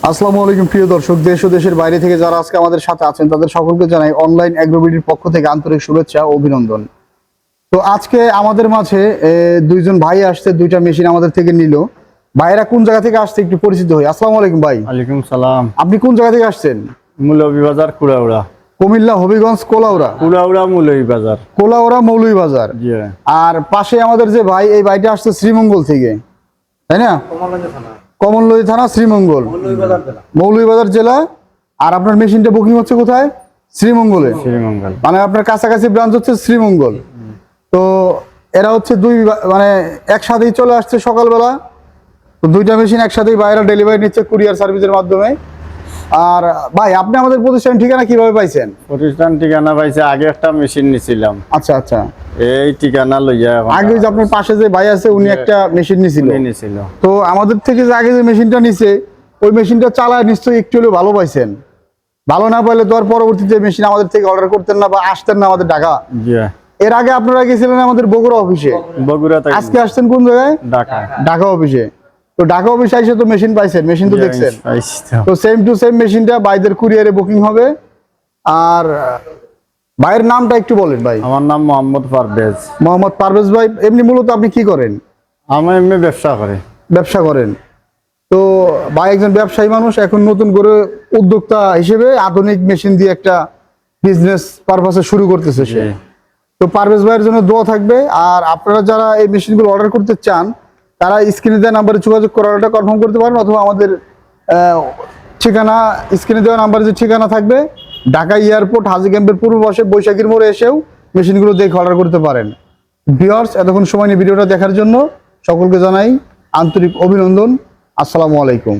আসসালামু আলাইকুম প্রিয় দর্শক, দেশ ও দেশের বাইরে থেকে যারা আজকে আমাদের সাথে আছেন তাদের সকলকে জানাই অনলাইন অ্যাগ্রোবিডির পক্ষ থেকে আন্তরিক শুভেচ্ছা ও অভিনন্দন। তো আজকে আমাদের মাঝে দুইজন ভাই আসছে, দুইটা মেশিন আমাদের থেকে নিল। ভাইরা কোন জায়গা থেকে আসছে একটু পরিচিত হই। আসসালামু আলাইকুম ভাই। ওয়ালাইকুম সালাম। আপনি কোন জায়গা থেকে আসছেন? মৌলভীবাজার কুড়াউড়া। কুমিল্লা হবিগঞ্জ কোলাউড়া। কুড়াউড়া মৌলভীবাজার। কোলাউড়া মৌলভীবাজার। জি। আর পাশে আমাদের যে ভাই, এই ভাইটা আসছে শ্রীমঙ্গল থেকে, তাই না? কমলনদী থানা, শ্রীমঙ্গল, মৌলভীবাজার জেলা। আর আপনার মেশিনটা বুকিং হচ্ছে কোথায়? শ্রীমঙ্গলে। শ্রীমঙ্গল মানে আপনার কাছাকাছি ব্রাঞ্চ হচ্ছে শ্রীমঙ্গল। তো এরা হচ্ছে দুই মানে একসাথেই চলে আসছে সকালবেলা। তো দুইটা মেশিন একসাথেই বাইরে ডেলিভারি নিচ্ছে কুরিয়ার সার্ভিসের মাধ্যমে। আর ভাই, আপনি আমাদের প্রতিষ্ঠান ঠিকানা কিভাবে পাইছেন? প্রতিষ্ঠান ঠিকানা পাইছে, আগে একটা মেশিন নিছিলাম। আচ্ছা আচ্ছা। এই ঠিকানা লইয়া আগে যে আপনার পাশে যে ভাই আছে উনি একটা মেশিন নিছিল। তো আমাদের থেকে যে আগে যে মেশিনটা নিছে ওই মেশিনটা চালায় নিশ্চয়ই একটু হলেও ভালো পাইছেন। ভালো না পাইলে তো আর পরবর্তীতে মেশিন আমাদের থেকে অর্ডার করতেন না বা আসতেন না আমাদের ঢাকা। এর আগে আপনারা গেছিলেন আমাদের বগুড়া অফিসে, বগুড়া। আজকে আসছেন কোন জায়গায়? ঢাকা। ঢাকা অফিসে। তো ঢাকা অফিসে এসে তো মেশিন পাইছেন, মেশিন তো দেখছেন। তো সেম টু সেম মেশিনটা বাইদের কুরিয়ারে বুকিং হবে। আর ভাইয়ের নামটা একটু বলেন ভাই। আমার নাম মোহাম্মদ পারভেজ। মোহাম্মদ পারভেজ ভাই, এমনি মূলত আপনি কি করেন? আমি এমনি ব্যবসা করি। ব্যবসা করেন। তো ভাই একজন ব্যবসায়ী মানুষ, এখন নতুন করে উদ্যোক্তা হিসেবে আধুনিক মেশিন দিয়ে একটা বিজনেস পারপাসে শুরু করতেছে সে। তো পারভেজ ভাইয়ের জন্য দোয়া থাকবে। আর আপনারা যারা এই মেশিনগুলো অর্ডার করতে চান তারা স্ক্রিনে দেওয়া নাম্বারে যোগাযোগ করে অর্ডারটা কনফার্ম করতে পারেন, অথবা আমাদের ঠিকানা স্ক্রিনে দেওয়া নাম্বারে যে ঠিকানা থাকবে ঢাকা এয়ারপোর্ট হাজী ক্যাম্পের পূর্ব পাশে বৈশাখীর মোড়ে এসেও মেশিনগুলো দেখে অর্ডার করতে পারেন। ভিউয়ার্স, এতক্ষণ সময় নিয়ে ভিডিওটা দেখার জন্য সকলকে জানাই আন্তরিক অভিনন্দন। আসসালামু আলাইকুম।